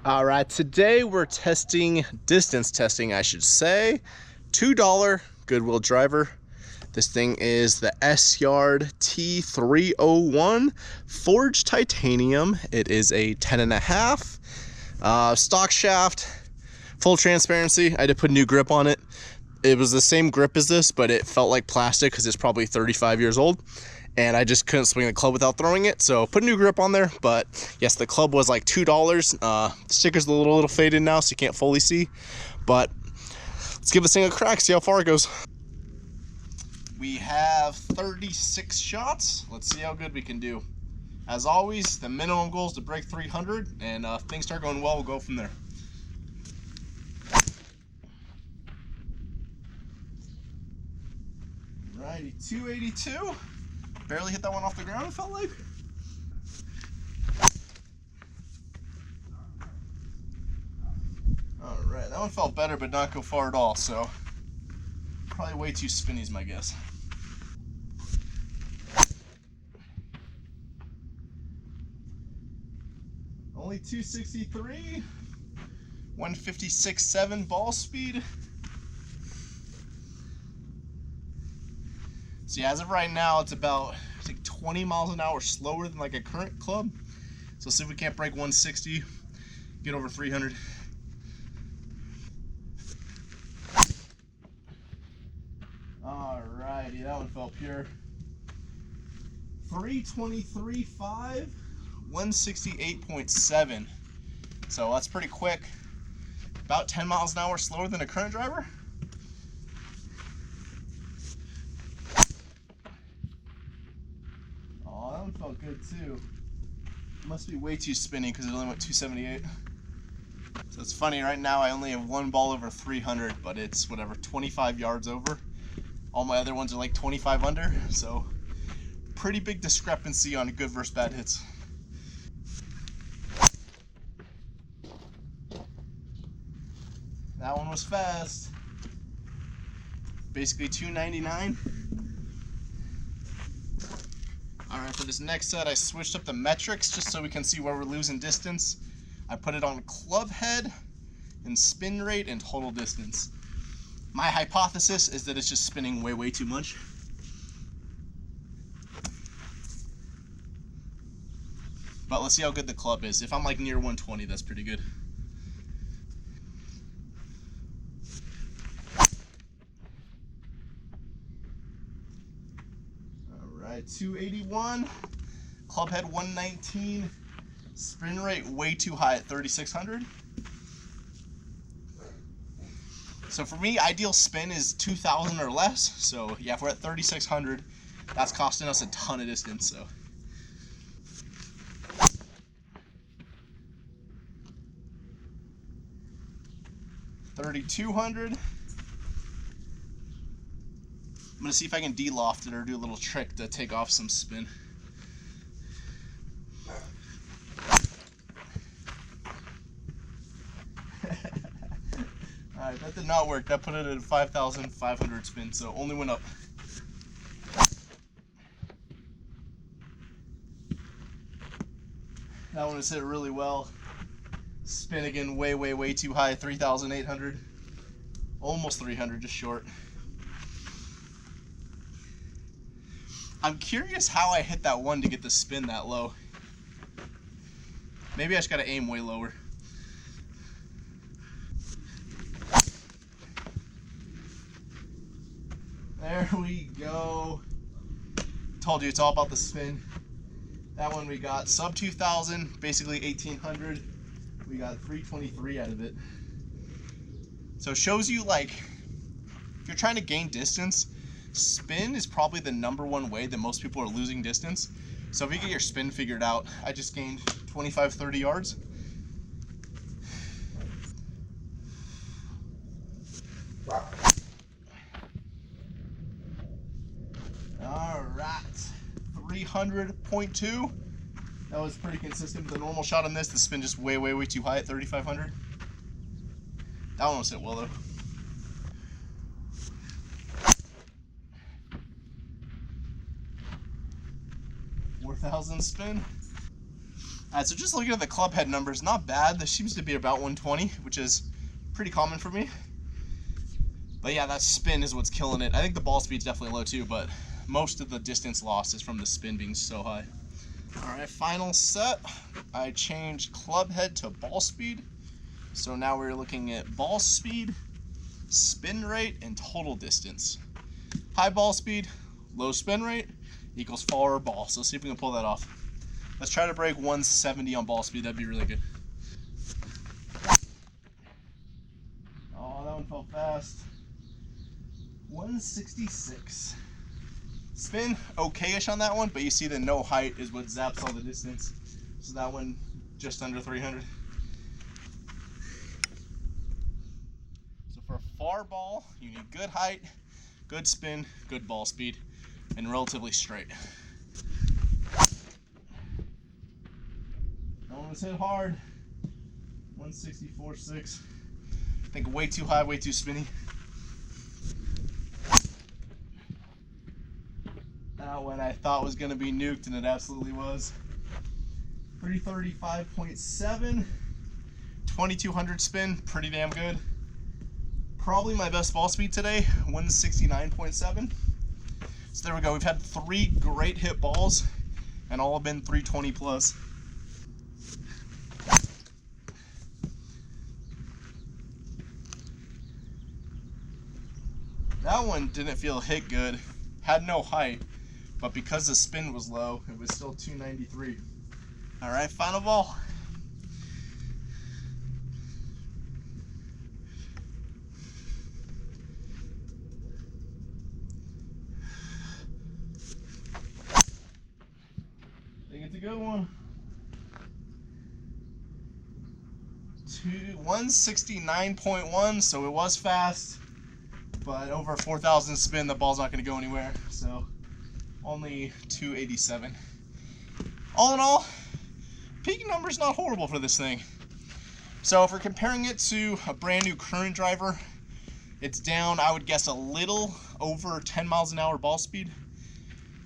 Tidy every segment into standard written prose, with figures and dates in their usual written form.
All right, today we're distance testing, I should say. $2 Goodwill driver. This thing is the S-Yard T301 forged titanium. It is a 10.5 stock shaft, full transparency. I did put a new grip on it. It was the same grip as this, but it felt like plastic because it's probably 35 years old. And I just couldn't swing the club without throwing it, so put a new grip on there. But yes, the club was like $2. The sticker's a little faded now, so you can't fully see. But let's give this thing a crack, see how far it goes. We have 36 shots. Let's see how good we can do. As always, the minimum goal is to break 300, and if things start going well, we'll go from there. Alrighty, 282. Barely hit that one off the ground, it felt like. Alright, that one felt better, but not go far at all, so probably way too spinny is my guess. Only 263, 156.7 ball speed. So yeah, as of right now, it's about 20 miles an hour slower than like a current club. So see if we can't break 160, get over 300. Alrighty, that one felt pure. 323.5, 168.7. So that's pretty quick. About 10 miles an hour slower than a current driver. Oh, that one felt good too. Must be way too spinny because it only went 278. So it's funny, right now I only have one ball over 300, but it's whatever, 25 yards over. All my other ones are like 25 under, so pretty big discrepancy on good versus bad hits. That one was fast. Basically 299. Alright, for this next set I switched up the metrics just so we can see where we're losing distance. I put it on club head and spin rate and total distance. My hypothesis is that it's just spinning way too much. But let's see how good the club is. If I'm like near 120, that's pretty good. Alright, 281. Club head 119. Spin rate way too high at 3,600. So for me, ideal spin is 2,000 or less. So yeah, if we're at 3,600, that's costing us a ton of distance. So 3,200. I'm gonna see if I can de-loft it or do a little trick to take off some spin. Alright, that did not work. That put it at 5,500 spin, so only went up. That one was hit really well. Spin again way too high, 3,800. Almost 300, just short. I'm curious how I hit that one to get the spin that low. Maybe I just gotta aim way lower. There we go. Told you it's all about the spin. That one we got sub 2,000, basically 1,800. We got 323 out of it. So it shows you, like, if you're trying to gain distance, spin is probably the #1 way that most people are losing distance. So if you get your spin figured out, I just gained 25-30 yards. Alright, 300.2. That was pretty consistent with the normal shot on this. The spin just way too high at 3,500. That one was hit well though. 4,000 spin. So just looking at the club head numbers, not bad. This seems to be about 120, which is pretty common for me. But yeah, that spin is what's killing it. I think the ball speed's definitely low too, but most of the distance lost is from the spin being so high. All right, final set. I changed club head to ball speed. So now we're looking at ball speed, spin rate, and total distance. High ball speed, low spin rate equals forward ball. So let's see if we can pull that off. Let's try to break 170 on ball speed. That'd be really good. Oh, that one fell fast. 166. Spin okay-ish on that one, but you see the no height is what zaps all the distance. So that one just under 300. So for a far ball, you need good height, good spin, good ball speed, and relatively straight. That one was hit hard. 164.6. I think way too high, way too spinny. That one I thought was going to be nuked, and it absolutely was. 335.7. 2200 spin, pretty damn good. Probably my best ball speed today, 169.7. So there we go. We've had 3 great hit balls, and all have been 320 plus. That one didn't feel hit good, had no height, but because the spin was low, it was still 293. All right, final ball. I think it's a good one. 169.1, so it was fast, but over 4,000 spin, the ball's not going to go anywhere, so only 287. All in all, peak number's not horrible for this thing. So if we're comparing it to a brand new current driver, it's down, I would guess, a little over 10 miles an hour ball speed.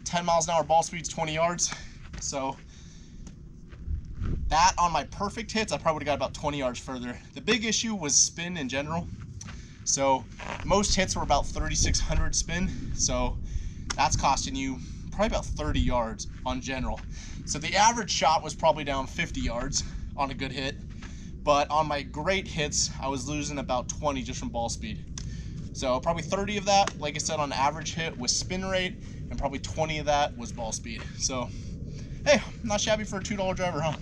10 miles an hour ball speed is 20 yards. So that on my perfect hits, I probably would have got about 20 yards further. The big issue was spin in general. So most hits were about 3,600 spin. So that's costing you probably about 30 yards on general. So the average shot was probably down 50 yards on a good hit. But on my great hits, I was losing about 20 just from ball speed. So probably 30 of that, like I said, on average hit was spin rate, and probably 20 of that was ball speed. So, hey, not shabby for a $2 driver, huh?